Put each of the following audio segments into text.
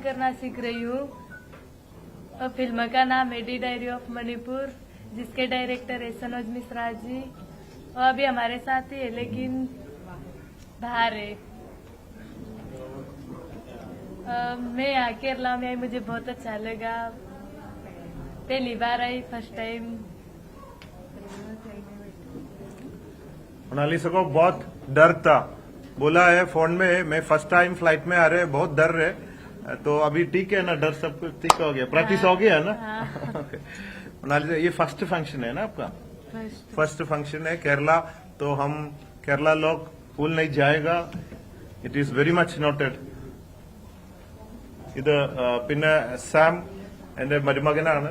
करना सीख रही हूँ। और फिल्म का नाम है डी डायरी ऑफ मणिपुर, जिसके डायरेक्टर है सनोज मिश्रा जी। और अभी हमारे साथ ही है लेकिन बाहर है। मैं यहाँ केरला में आई, मुझे बहुत अच्छा लगा। पहली बार आई, फर्स्ट टाइम। मोनालिसा को बहुत डर था, बोला है फोन में मैं फर्स्ट टाइम फ्लाइट में आ रहे बहुत डर रहे, तो अभी ठीक है ना, डर सब कुछ ठीक हो गया, प्रैक्टिस हो गया ना। मोनालिसा ये फर्स्ट फंक्शन है ना आपका? फर्स्ट फंक्शन है केरला, तो हम केरला लोग भूल नहीं जाएगा। It is very much noted. ഇത് പിന്നെ സാം എന്റെ മരുമകനാണ്.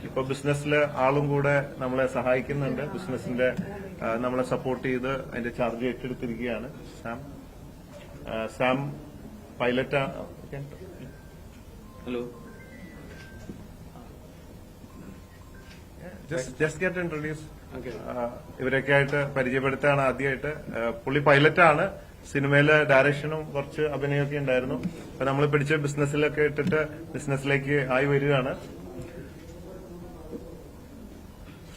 ഇപ്പൊ ബിസിനസ്സിലെ ആളും കൂടെ നമ്മളെ സഹായിക്കുന്നുണ്ട്. ബിസിനസിന്റെ നമ്മളെ സപ്പോർട്ട് ചെയ്ത് അതിന്റെ ചാർജ് ഏറ്റെടുത്തിരിക്കുകയാണ് Sam. Sam pilot. Hello. Just get introduce. ഇവരൊക്കെ ആയിട്ട് പരിചയപ്പെടുത്താണ് ആദ്യമായിട്ട്. പുള്ളി പൈലറ്റാണ്. സിനിമയിലെ ഡയറക്ഷനും കുറച്ച് അഭിനയമൊക്കെ ഉണ്ടായിരുന്നു. അപ്പൊ നമ്മൾ പിടിച്ച ബിസിനസ്സിലൊക്കെ ഇട്ടിട്ട് ബിസിനസ്സിലേക്ക് ആയി വരികയാണ്.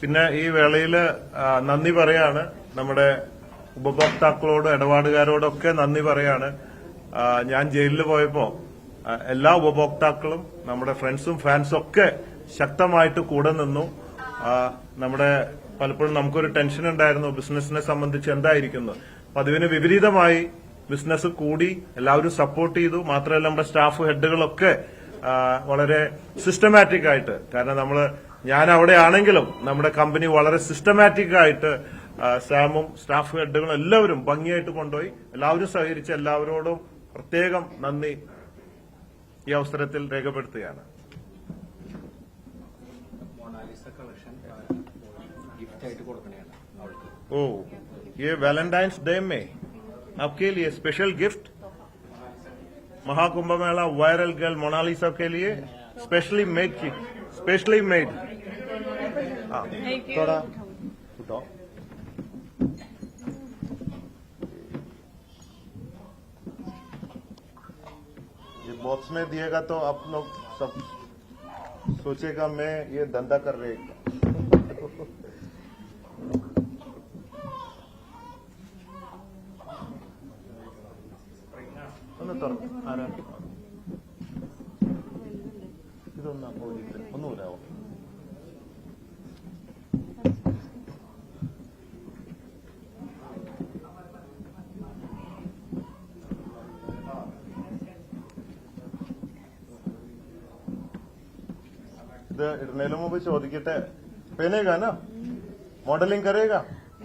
പിന്നെ ഈ വേളയിൽ നന്ദി പറയാണ് നമ്മുടെ ഉപഭോക്താക്കളോട്, ഇടപാടുകാരോടൊക്കെ നന്ദി പറയാണ്. ഞാൻ ജയിലിൽ പോയപ്പോ എല്ലാ ഉപഭോക്താക്കളും നമ്മുടെ ഫ്രണ്ട്സും ഫാൻസും ഒക്കെ ശക്തമായിട്ട് കൂടെ നിന്നു. നമ്മുടെ പലപ്പോഴും നമുക്കൊരു ടെൻഷൻ ഉണ്ടായിരുന്നു ബിസിനസിനെ സംബന്ധിച്ച് എന്തായിരിക്കുന്നു. അപ്പൊ അതിന് വിപരീതമായി ബിസിനസ് കൂടി, എല്ലാവരും സപ്പോർട്ട് ചെയ്തു. മാത്രമല്ല നമ്മുടെ സ്റ്റാഫ് ഹെഡുകളൊക്കെ വളരെ സിസ്റ്റമാറ്റിക് ആയിട്ട്, കാരണം ഞാൻ അവിടെ ആണെങ്കിലും നമ്മുടെ കമ്പനി വളരെ സിസ്റ്റമാറ്റിക് ആയിട്ട് സാമും സ്റ്റാഫ് ഹെഡുകളും എല്ലാവരും ഭംഗിയായിട്ട് കൊണ്ടുപോയി. എല്ലാവരും സഹകരിച്ച് എല്ലാവരോടും പ്രത്യേകം നന്ദി ഈ അവസരത്തിൽ രേഖപ്പെടുത്തുകയാണ്. ओ, ये वैलेंटाइंस डे में आपके लिए स्पेशल गिफ्ट महाकुंभ मेला वायरल गर्ल मोनालिसा के लिए स्पेशली मेड की, स्पेशली मेड. थोड़ा उठाओ. ये बॉक्स में दिएगा तो आप लोग सब सोचेगा मैं ये धंधा कर रहे. ഒന്ന് തുറക്കും. ആരാണ് ഇതൊന്ന് ഒന്നുമില്ലാവോ? ഇത് ഇടുന്നതിന് മുമ്പ് ചോദിക്കട്ടെ, पहनेगा ना, मॉडलिंग करेगा,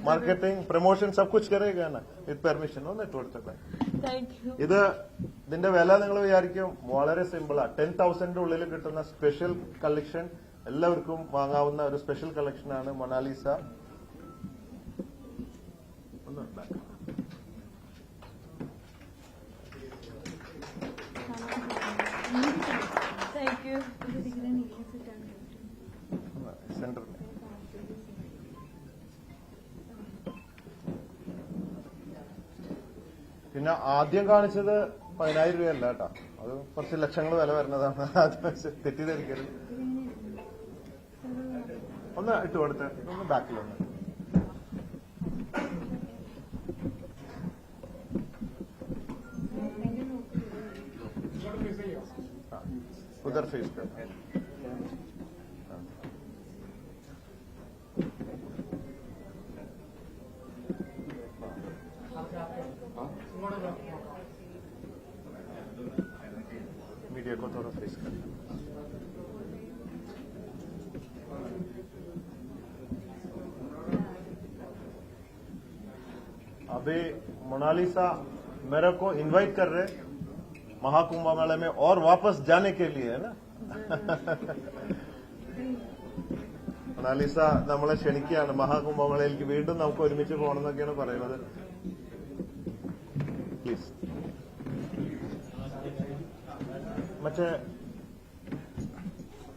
मार्केटिंग प्रमोशन सब कुछ करेगा ना, विथ പെർമിഷൻ. ഒന്ന് ഇട്ട് കൊടുത്തേ. ഇതിന്റെ വില നിങ്ങൾ വിചാരിക്കും വളരെ സിമ്പിളാ. 10,000 ഉള്ളിൽ കിട്ടുന്ന സ്പെഷ്യൽ കളക്ഷൻ, എല്ലാവർക്കും വാങ്ങാവുന്ന ഒരു സ്പെഷ്യൽ കളക്ഷനാണ് മൊണാലിസ. സെന്റർ പിന്നെ ആദ്യം കാണിച്ചത് 10,000 രൂപയല്ല കേട്ടോ, അത് കുറച്ച് ലക്ഷങ്ങൾ വില വരുന്നതാണ്. തെറ്റിദ്ധരിക്കരുത്. ഒന്ന് ഇട്ട് കൊടുത്ത്, ഒന്ന് ബാക്കിലൊന്ന്. ഉദർ ഫേസ് पे. मीडिया को थोड़ा फेस कर. अभी मोनालिसा मेरे को इनवाइट कर रहे महाकुंभ मेले में और वापस जाने के लिए, है ना. മൊണാലിസ നമ്മളെ ക്ഷണിക്കുകയാണ് മഹാകുംഭമേളയിലേക്ക്. വീണ്ടും നമുക്ക് ഒരുമിച്ച് പോകണമെന്നൊക്കെയാണ് പറയുന്നത്. പ്ലീസ്. മറ്റേ